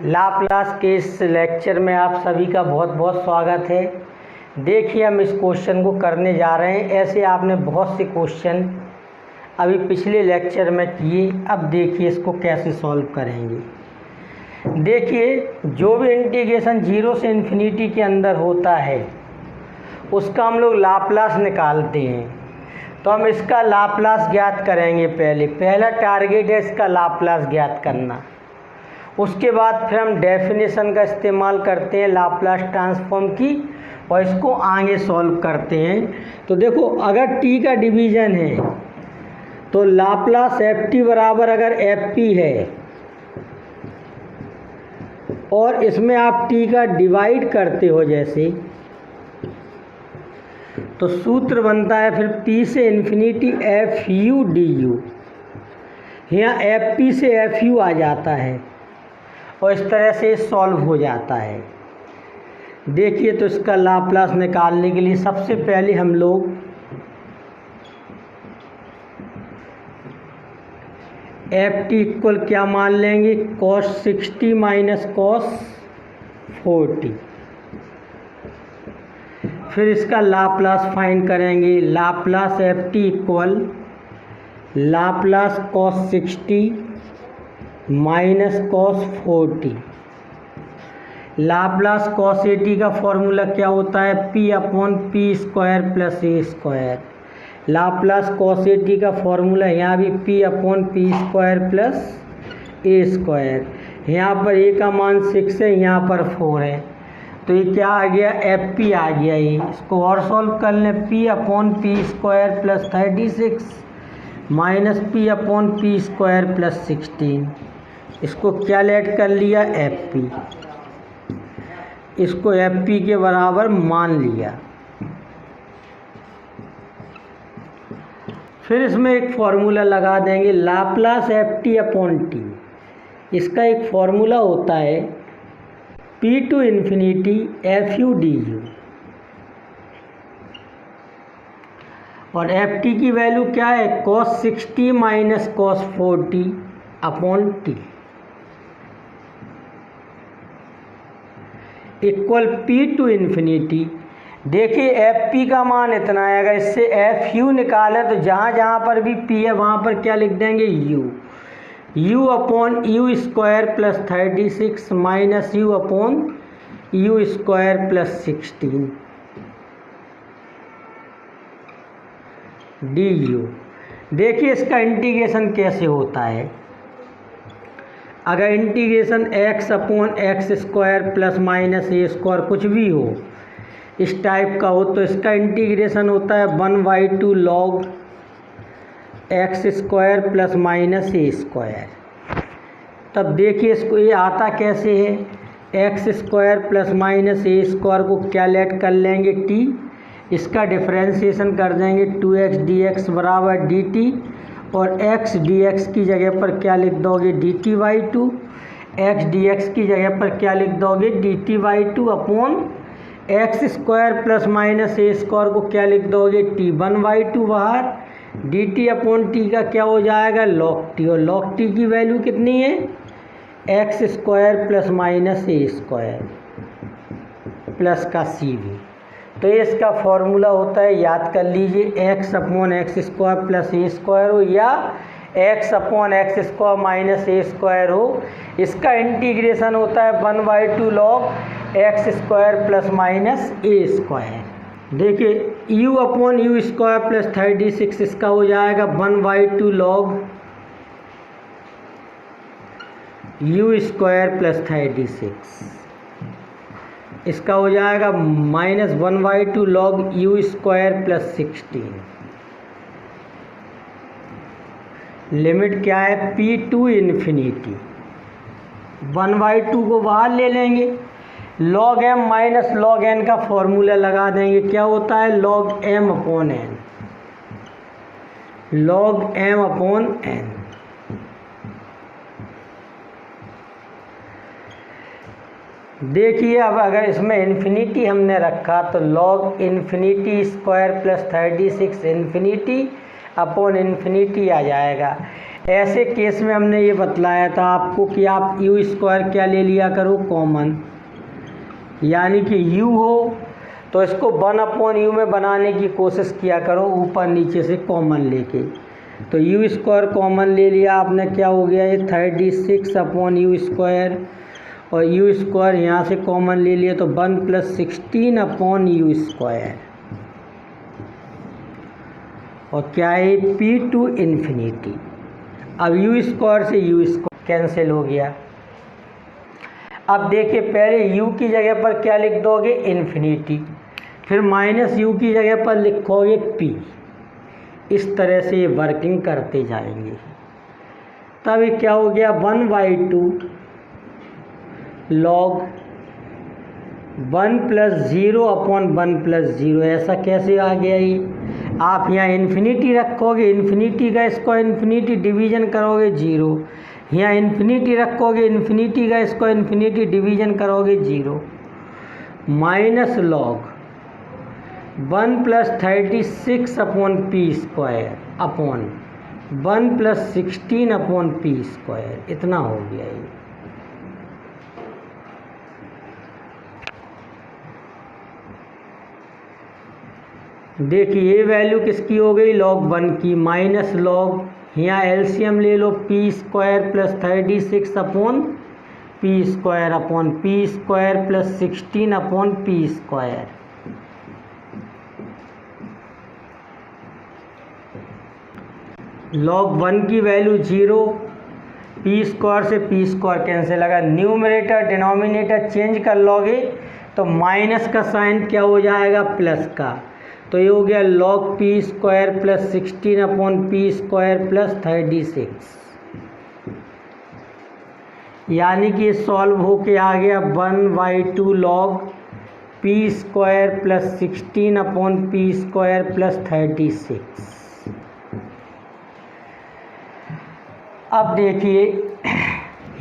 Laplace के इस lecture में आप सभी का बहुत बहुत स्वागत है। देखिए हम इस क्वेश्चन को करने जा रहे हैं। ऐसे आपने बहुत से क्वेश्चन अभी पिछले लेक्चर में किए। अब देखिए इसको कैसे सॉल्व करेंगे। देखिए जो भी इंटीग्रेशन 0 से इन्फिनिटी के अंदर होता है उसका हम लोग लाप्लास निकालते हैं। तो हम इसका लाप्लास ज्ञात करेंगे। पहला टारगेट है इसका लाप्लास ज्ञात करना। उसके बाद फिर हम डेफिनेशन का इस्तेमाल करते हैं लाप्लास ट्रांसफॉर्म की और इसको आगे सॉल्व करते हैं। तो देखो अगर टी का डिवीज़न है तो लाप्लास एफ टी बराबर अगर एफ पी है और इसमें आप टी का डिवाइड करते हो जैसे, तो सूत्र बनता है फिर पी से infinity F U D you. यहाँ एफ पी से एफ यू आ जाता है और इस तरह से सॉल्व हो जाता है। देखिए तो इसका लाप्लास निकालने के लिए सबसे पहले हम लोग एफ टी इक्वल क्या मान लेंगे, cos 60 माइनस cos 40। फिर इसका लाप्लास फाइंड करेंगे। Laplace F t equal Laplace cos 60 minus cos 40। Laplace cos 80 का फॉर्मूला क्या होता है, p upon p square plus a square. Laplace cos 80 का फॉर्मूला यहाँ भी p upon p square plus a square. यहाँ पर a का मान 6 है, यहाँ पर 4 है, तो ये क्या आ गया, एफ पी आ गया। ये इसको और सॉल्व कर लें। p upon p square plus 36 minus P upon p square plus 16। इसको क्या लेट कर लिया, एफ पी। इसको एफ पी के बराबर मान लिया। फिर इसमें एक फॉर्मूला लगा देंगे Laplace F T upon T. इसका एक फॉर्मूला होता है P to infinity F U D U, और एफ टी की वैल्यू क्या है, cos 60 minus cos 40 upon T equal P to infinity. देखिए एफ पी का मान इतना है, अगर इससे एफ यू निकालें तो जहाँ जहाँ पर भी पी है वहाँ पर क्या लिख देंगे, u. U upon u square plus 36 minus u upon u square plus 16 d u. देखिए इसका इंटीग्रेशन कैसे होता है। अगर integration x upon x square plus minus a square कुछ भी हो इस टाइप का हो, तो इसका इंटीग्रेशन होता है 1/2 log x square plus minus a square. तब देखिए इसको ये आता कैसे है, x square plus minus a square को क्या लेट कर लेंगे, टी। इसका डिफरेंशिएशन कर देंगे 2x dx बराबर dt, और x dx की जगह पर क्या लिख दोगे, dt/2। x dx की जगह पर क्या लिख दोगे, dt/2 upon x square plus minus a square को क्या लिख दोगे, t 1/2 बाहर। dt अपॉन टी का क्या हो जाएगा, log t, और log t की वैल्यू कितनी है, x square plus minus a square plus का सी भी। तो ये इसका फॉर्मूला होता है, याद कर लीजिए, x upon x square plus a square हो या x upon x square minus a square हो। इसका इंटीग्रेशन होता है 1/2 log x square plus minus a square. देखिए u upon u square plus 36, इसका हो जाएगा 1/2 log यू स्क्वायर प्लस 36। इसका हो जाएगा minus 1/2 log you square plus 16। Limit क्या है, पी टू इन्फिनिटी। 1/2 को बाहर ले लेंगे, log m minus log n का फॉर्मूला लगा देंगे। क्या होता है, log m upon n, log m upon n। देखिए अब अगर इसमें इन्फिनिटी हमने रखा तो log infinity square plus 36 infinity upon infinity आ जाएगा। ऐसे केस में हमने ये बतलाया था आपको कि आप यू स्क्वायर क्या ले लिया करो, कॉमन। यानी कि u हो तो इसको 1/u में बनाने की कोशिश किया करो, ऊपर नीचे से कॉमन लेके। तो यू स्क्वायर कॉमन ले लिया आपने, क्या हो गया ये 36/u स्क्वायर, और यू स्क्वायर यहाँ से कॉमन ले लिया तो 1 + 16/u स्क्वायर। और क्या है p टू इन्फिनिटी। अब यू स्क्वायर से यू स्क्वायर कैंसिल हो गया। अब देखिए पहले u की जगह पर क्या लिख दोगे, इन्फिनिटी, फिर -u की जगह पर लिखोगे p। इस तरह से ये वर्किंग करते जाएंगे। तब ये क्या हो गया 1/2 log 1 + 0/1 + 0। ऐसा कैसे आ गया ये, आप यहाँ इन्फिनिटी रखोगे, इन्फिनिटी का इसको इन्फिनिटी डिवीजन करोगे 0, यहाँ इन्फिनिटी रखोगे, इन्फिनिटी का इसको इन्फिनिटी डिवीजन करोगे 0, minus log 1 + 36/p² upon 1 + 16/p²। इतना हो गया ये। देखिए ये वैल्यू किसकी हो गई, log 1 की, माइनस लॉग, यहाँ एलसीएम ले लो, p² + 36/p² upon p² + 16/p²। log 1 की वैल्यू 0, p² से p² कैंसिल लगा, न्यूमरेटर डिनोमिनेटर चेंज कर लोगे तो माइनस का साइन क्या हो जाएगा, प्लस का। तो ये हो गया log p² + 16/p² + 36। यानी कि ये सॉल्व होके आ गया 1/2 log p² + 16/p² + 36। अब देखिए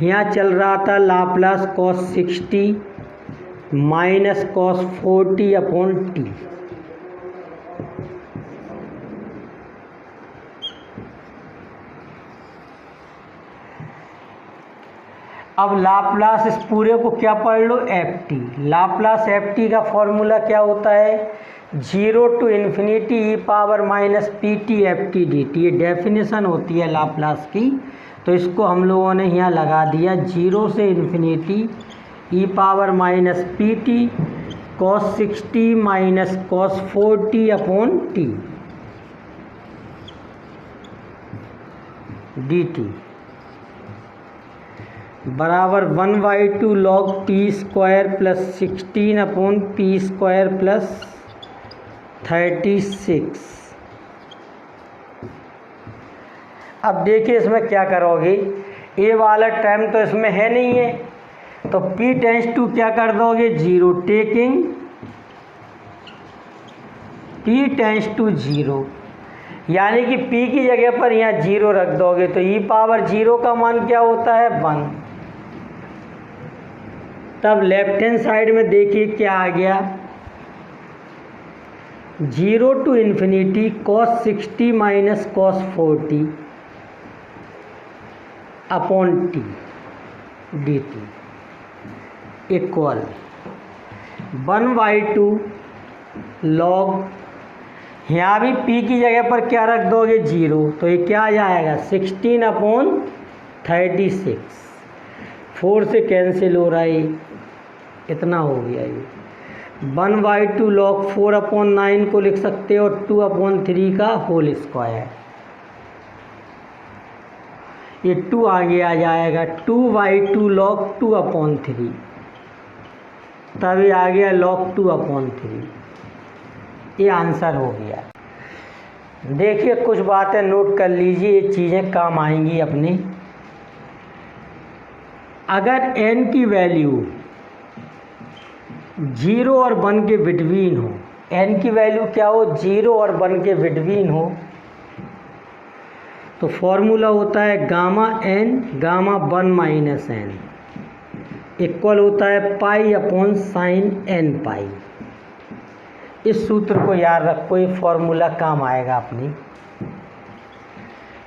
यहाँ चल रहा था Laplace cos 60 minus cos 40/t। अब लाप्लास इस पूरे को क्या पढ़ लो, ft। लाप्लास ft का फॉर्मूला क्या होता है, 0 to ∞ e⁻ pt ft dt। ये डेफिनेशन होती है लाप्लास की। तो इसको हम लोगों ने यहाँ लगा दिया, 0 से ∞ e⁻ pt cos 60 minus cos 40/t dt बराबर 1/2 log p² + 16/p² + 36। अब देखिए इसमें क्या करोगे, ए वाला टर्म तो इसमें है नहीं है, तो p → क्या कर दोगे, 0, टेकिंग p → 0, यानी कि p की जगह पर यहाँ 0 रख दोगे तो e⁻0 का मान क्या होता है, 1। तब लेफ्ट हैंड साइड में देखिए क्या आ गया, 0 to ∞ cos 60 minus cos 40/t dt equal 1/2 log, यहाँ भी p की जगह पर क्या रख दोगे, 0, तो ये क्या आ जाएगा 16/36। 4 से कैंसिल हो रहा है, इतना हो गया ये। 1/2 log 4/9 को लिख सकते हो 2/3 का होल स्क्वायर। ये 2 आगे आ जाएगा, 2/2 log 2/3, तभी आ गया log 2/3। ये आंसर हो गया। देखिए कुछ बातें नोट कर लीजिए, ये चीज़ें काम आएंगी अपने। अगर n की वैल्यू 0 और 1 के बिटवीन हो, n की वैल्यू क्या हो, 0 और 1 के बिटवीन हो, तो फॉर्मूला होता है gamma n gamma 1 - n equal होता है π/sin nπ। इस सूत्र को याद रखो, ये फॉर्मूला काम आएगा अपनी।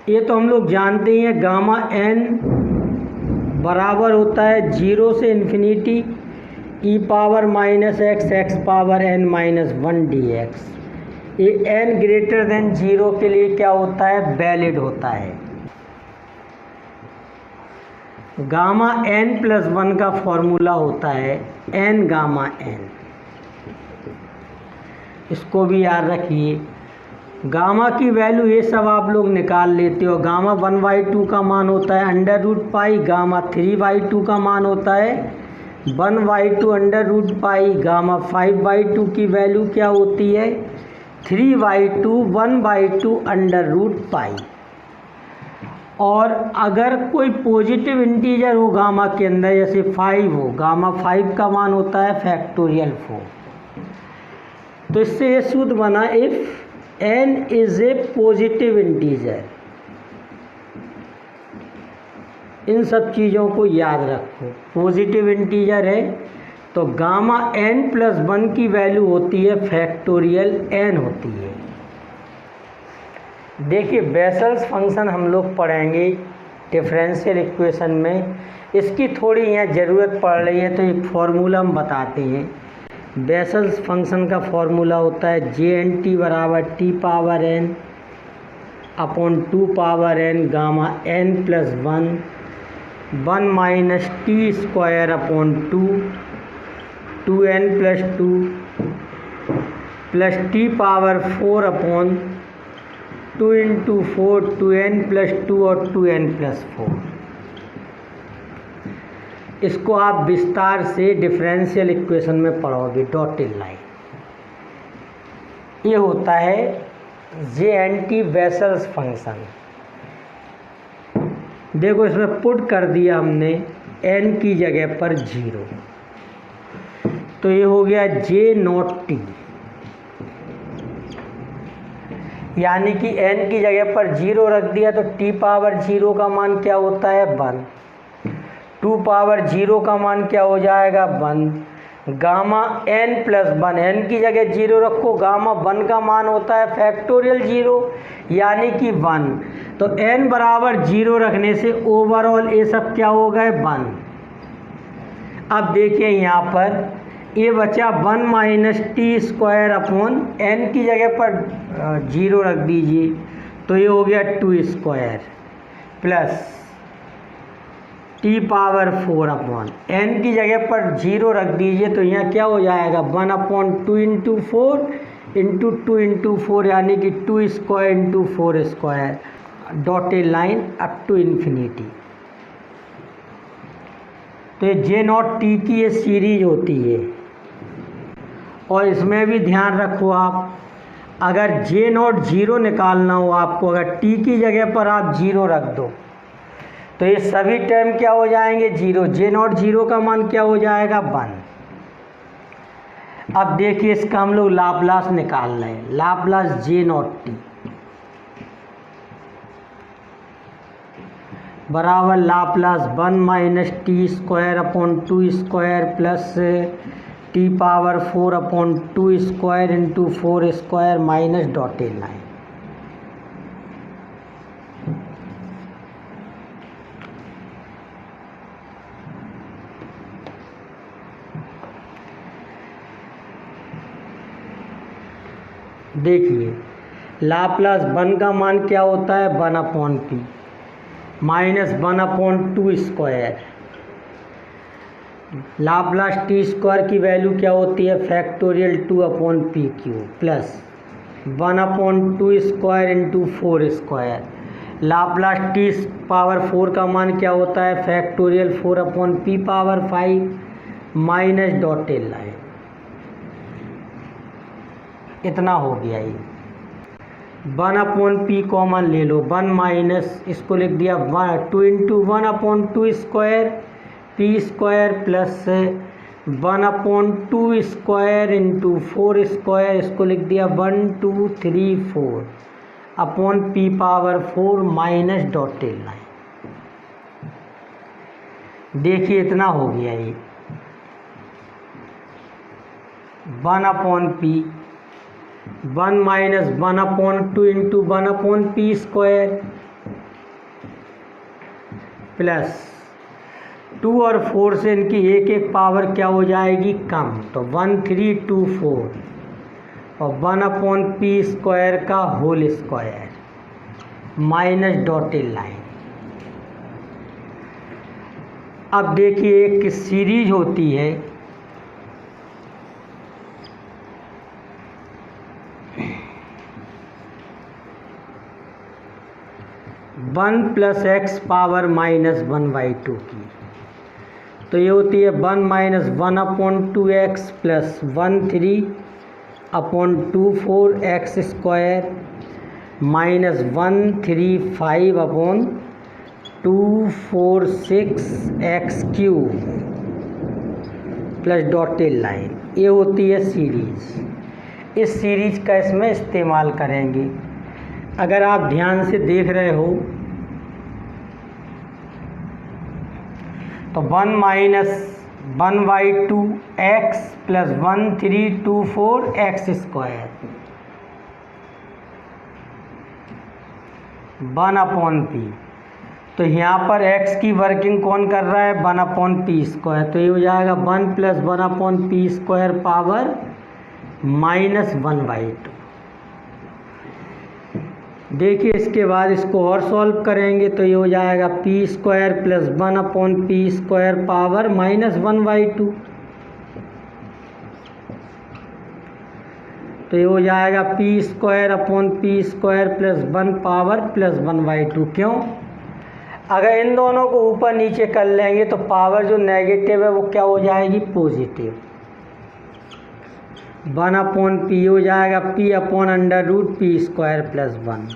ये तो हम लोग जानते हैं गामा n बराबर होता है 0 से infinity e power minus x x power n minus 1 dx। ये n ग्रेटर देन 0 के लिए क्या होता है, वैलिड होता है। गामा n प्लस 1 का फॉर्मूला होता है n गामा n, इसको भी याद रखिए। गामा की वैल्यू ये सब आप लोग निकाल लेते हो। गामा 1/2 का मान होता है अंडर रूट पाई, गामा 3/2 का मान होता है 1/2 अंडर रूट पाई, गामा 5/2 की वैल्यू क्या होती है 3/2 1/2 अंडर रूट पाई। और अगर कोई पॉजिटिव इंटीजर हो गामा के अंदर, जैसे 5 हो, गामा 5 का मान होता है फैक्टोरियल 4। तो इससे ये सूत्र बना, if n is a positive integer. इन सब चीज़ों को याद रखो। पॉजिटिव इंटीजर है तो गामा n प्लस 1 की वैल्यू होती है फैक्टोरियल n होती है। देखिए बेसल्स फंक्शन हम लोग पढ़ेंगे डिफरेंशियल इक्वेशन में, इसकी थोड़ी यहाँ ज़रूरत पड़ रही है तो एक फार्मूला हम बताते हैं। बेसल्स फंक्शन का फार्मूला होता है JNT बराबर t power n upon 2 power n gamma n plus 1 minus T square upon 2n plus 2 plus t power 4 upon 2 into 4 2n plus 2 और 2n प्लस 4। इसको आप विस्तार से डिफरेंशियल इक्वेशन में पढ़ोगे, डॉटेड लाइन। ये होता है JNT बेसल्स फंक्शन। देखो इसमें पुट कर दिया हमने n की जगह पर 0, तो ये हो गया J0t, यानी कि n की जगह पर 0 रख दिया तो t पावर 0 का मान क्या होता है 1, 2 पावर 0 का मान क्या हो जाएगा 1, गामा n प्लस 1, n की जगह 0 रखो, गामा 1 का मान होता है फैक्टोरियल 0 यानी कि 1, तो n बराबर 0 रखने से ओवरऑल ये सब क्या हो गए 1। अब देखिए यहाँ पर ये बचा 1 minus T square upon n की जगह पर 0 रख दीजिए तो ये हो गया 2 square plus T power 4 upon n की जगह पर 0 रख दीजिए तो यहाँ क्या हो जाएगा 1 अपॉन 2 इंटू 4 इंटू 2 इंटू 4 यानी कि 2 square into 4 square, dotted line up to infinity. तो ये J0t की ये सीरीज होती है। और इसमें भी ध्यान रखो आप, अगर J0 0 निकालना हो आपको, अगर t की जगह पर आप 0 रख दो तो ये सभी टर्म क्या हो जाएंगे 0, J0 0 का मान क्या हो जाएगा 1। अब देखिए इसका हम लोग लाप्लास निकाल रहे हैं, लाप्लास J0t बराबर Laplace 1 minus T square upon 2 square plus T power 4 upon 2 square into 4 square minus dotted line. देखिए लाप्लास 1 का मान क्या होता है 1 upon P minus 1 upon 2 square, Laplace T square की वैल्यू क्या होती है factorial 2 upon P Q plus 1 upon 2 square into 4 square, Laplace T power 4 का मान क्या होता है factorial 4 upon P power 5 minus dotted line. इतना हो गया ये 1 अपॉन पी कॉमन ले लो, 1 माइनस इसको लिख दिया 2 into 1 upon 2 square P square plus 1 upon 2 square into 4 square, इसको लिख दिया 1 2 3 4 upon P power 4 minus dotted line. देखिए इतना हो गया ये 1 upon P 1 minus 1 upon 2 into 1 upon p square plus 2 और 4 से इनकी एक एक पावर क्या हो जाएगी, कम, तो 1324 और 1/p² का whole square minus dotted line. अब देखिए एक सीरीज होती है, वन प्लस एक्स पावर -1/2 की, तो ये होती है 1 - 1/2x plus 13/24x² minus 135/246x³ plus dotted line. ये होती है सीरीज। इस सीरीज का इसमें इस्तेमाल करेंगे। अगर आप ध्यान से देख रहे हो तो 1 - 1/2x प्लस 1324x² 1/p, तो यहाँ पर x की वर्किंग कौन कर रहा है, 1/p², तो ये हो जाएगा 1 + 1/p² पावर -1/2। देखिए इसके बाद इसको और सॉल्व करेंगे तो ये हो जाएगा p² + 1/p² पावर -1/2, तो ये हो जाएगा p² प्लस 1 पावर प्लस 1/2। क्यों, अगर इन दोनों को ऊपर नीचे कर लेंगे तो पावर जो नेगेटिव है वो क्या हो जाएगी, पॉजिटिव। 1/p हो जाएगा p/√p² प्लस 1,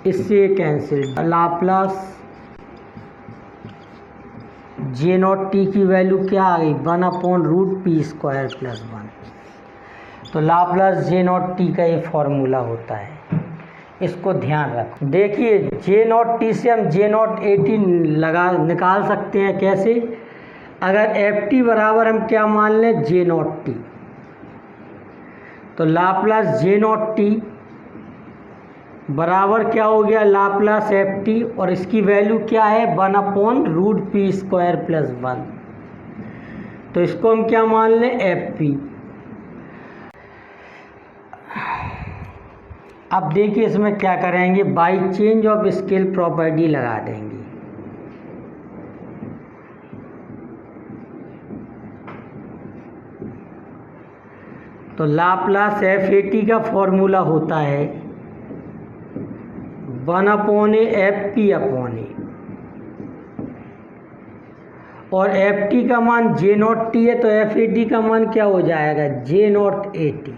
इससे कैंसिल। लाप्लास J0t की वैल्यू क्या आ गई, 1/√p² प्लस 1, तो लाप्लास J0t का ये फॉर्मूला होता है, इसको ध्यान रखो। देखिए J0t से हम J0at निकाल सकते हैं। कैसे, अगर ft बराबर हम क्या मान लें, J0t, तो लाप्लास J0t बराबर क्या हो गया, लाप्लास ft, और इसकी वैल्यू क्या है, 1/√p² प्लस 1, तो इसको हम क्या मान लें, fp। अब देखिए इसमें क्या करेंगे, by change of scale property लगा देंगे। तो लाप्लास FAT का फॉर्मूला होता है 1/a FP/a, और FT का मान J0t है, तो FAT का मान क्या हो जाएगा, J0at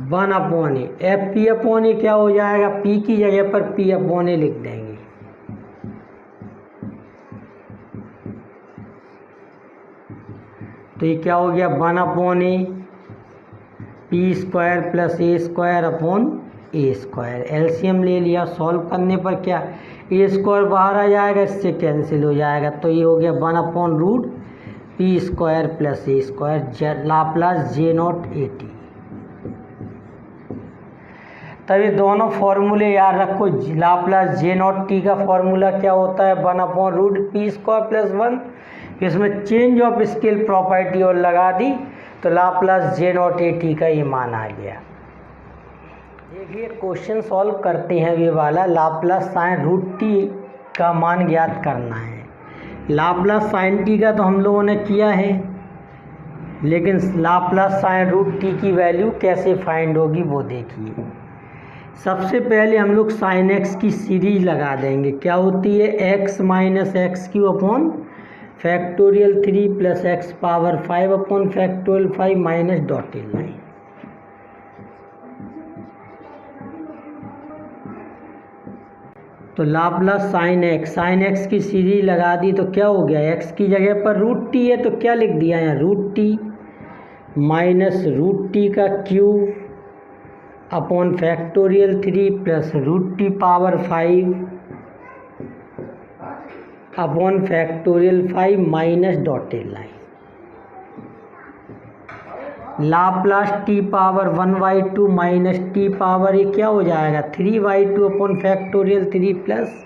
1/a। FP/a क्या हो जाएगा, P की जगह पर P/a लिख देंगे। तो ये क्या हो गया, 1/a p² plus a² LCM ले लिया। सॉल्व करने पर क्या, a² बाहर आ जाएगा, इससे कैंसिल हो जाएगा, तो ये हो गया 1/√p² plus a², Laplace J0at। तभी दोनों फॉर्मूले याद रखो। लाप्लास J0t का फॉर्मूला क्या होता है, 1/√p² प्लस 1, इसमें चेंज ऑफ स्केल प्रॉपर्टी और लगा दी, तो लाप्लास J0at का ये मान आ गया। देखिए क्वेश्चन सॉल्व करते हैं, ये वाला लाप्लास sin√t का मान ज्ञात करना है। लाप्लास sin t का तो हम लोगों ने किया है, लेकिन लाप्लास sin√t की वैल्यू कैसे फाइंड होगी वो देखिए। सबसे पहले हम लोग sin x की सीरीज लगा देंगे। क्या होती है, x - x³ / 3 + x⁵ minus dotted line. तो लाप्लास sin x की सीरीज लगा दी तो क्या हो गया, x की जगह पर √t है तो क्या लिख दिया यहाँ, √t माइनस √t का cube upon ⁵ plus √t⁵ upon ⁵ minus dotted line. Laplace T power 1/2 minus T power ये क्या हो जाएगा 3/2 अपॉन फैक्टोरियल 3 प्लस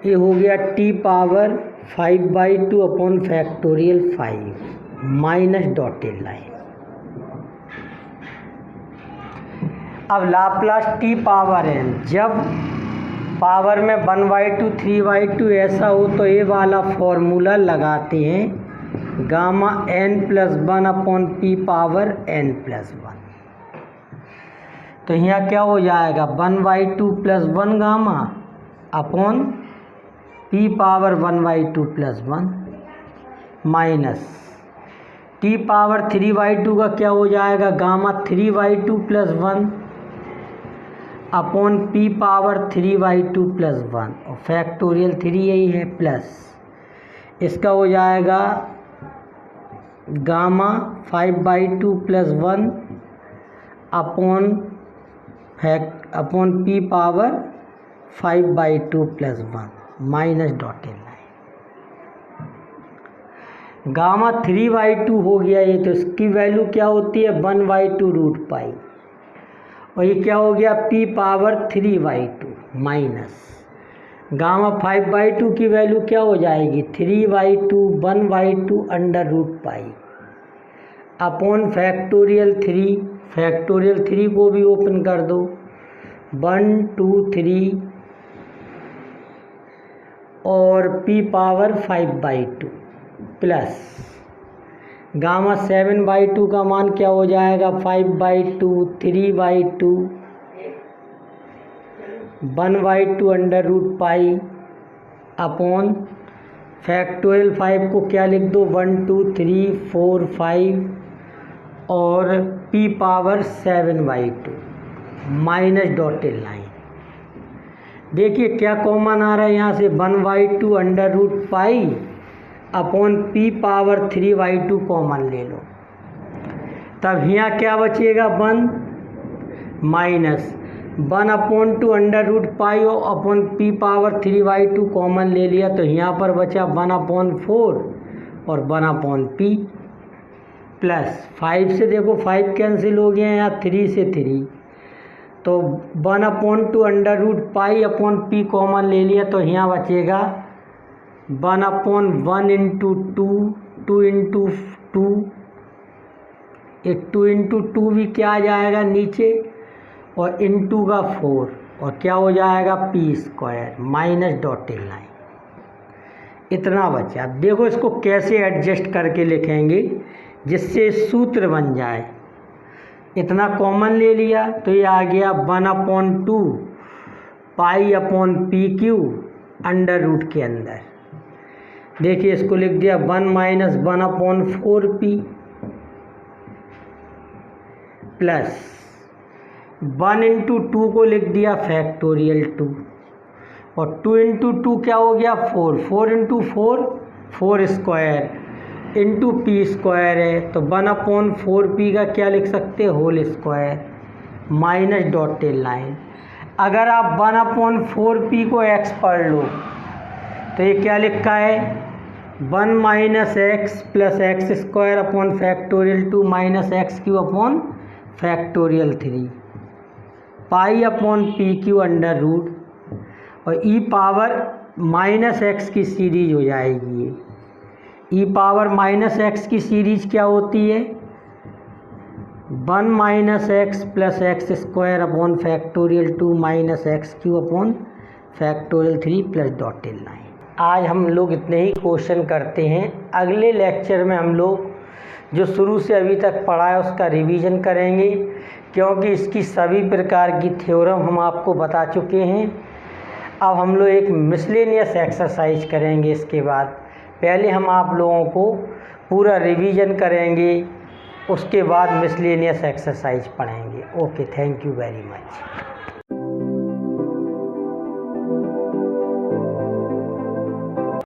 ये हो गया T power 5/2 upon factorial 5 minus dotted line. अब लाप्लास टी पावर एन, जब पावर में 1/2 3/2 ऐसा हो तो ये वाला फॉर्मूला लगाते हैं gamma n plus 1 upon P power n plus 1। तो यहाँ क्या हो जाएगा 1/2 plus 1 gamma upon P power 1/2 plus 1 minus T power 3/2 का क्या हो जाएगा gamma 3/2 plus 1 upon P power 3/2 plus 1 और फैक्टोरियल 3 यही है प्लस इसका हो जाएगा gamma 5/2 plus 1 upon P power 5/2 plus 1 minus dotted line. Gamma 3/2 हो गया ये, तो इसकी वैल्यू क्या होती है 1/2 रूट पाई और ये क्या हो गया पी पावर 3/2 माइनस गामा 5/2 की वैल्यू क्या हो जाएगी 3/2 1/2 under root pi upon factorial 3 को भी ओपन कर दो 1 2 3 और पी पावर 5/2 प्लस गामा 7/2 का मान क्या हो जाएगा 5/2 3/2 1/2 under root pi upon factorial 5 को क्या लिख दो 1 2 3 4 5 और P power 7/2 minus dotted line. देखिए क्या कॉमन आ रहा है यहाँ से 1/2 under root pi upon P power 3/2 common ले लो, तब यहाँ क्या बचेगा 1 माइनस 1/2 अंडर रूट पाई और अपॉन पी पावर 3/2 कॉमन ले लिया तो यहाँ पर बचा 1/4 और 1/p प्लस 5 से देखो 5 कैंसिल हो गया यहाँ 3 से 3 तो 1/2 under root pi upon P common ले लिया तो यहाँ बचेगा 1/1 इंटू 2 इंटू 2 ये 2 इंटू 2 भी क्या आ जाएगा नीचे और इंटू का 4 और क्या हो जाएगा P square minus dotted line. इतना बचा। अब देखो इसको कैसे एडजस्ट करके लिखेंगे जिससे सूत्र बन जाए। इतना कॉमन ले लिया तो ये आ गया 1/2 pi upon P cube under root के अंदर। देखिए इसको लिख दिया 1 माइनस 1/4p प्लस 1 इंटू 2 को लिख दिया फैक्टोरियल 2 और 2 इंटू 2 क्या हो गया 4 into 4 square into P square है तो 1/4p का क्या लिख सकते हैं whole square minus dotted line. अगर आप 1/4p को x पढ़ लो तो ये क्या लिखा है 1 minus X plus X square upon factorial 2 minus X cube upon factorial 3 pi upon P cube under root और ई पावर माइनस एक्स की सीरीज हो जाएगी। ये ई पावर माइनस एक्स की सीरीज क्या होती है 1 minus X plus X square upon factorial 2 minus X cube upon factorial 3 plus dotted line. आज हम लोग इतने ही क्वेश्चन करते हैं। अगले लेक्चर में हम लोग जो शुरू से अभी तक पढ़ा है उसका रिवीजन करेंगे क्योंकि इसकी सभी प्रकार की थ्योरम हम आपको बता चुके हैं। अब हम लोग एक मिसलेनियस एक्सरसाइज करेंगे। इसके बाद पहले हम आप लोगों को पूरा रिवीजन करेंगे, उसके बाद मिसलेनियस एक्सरसाइज पढ़ेंगे। Okay, thank you very much.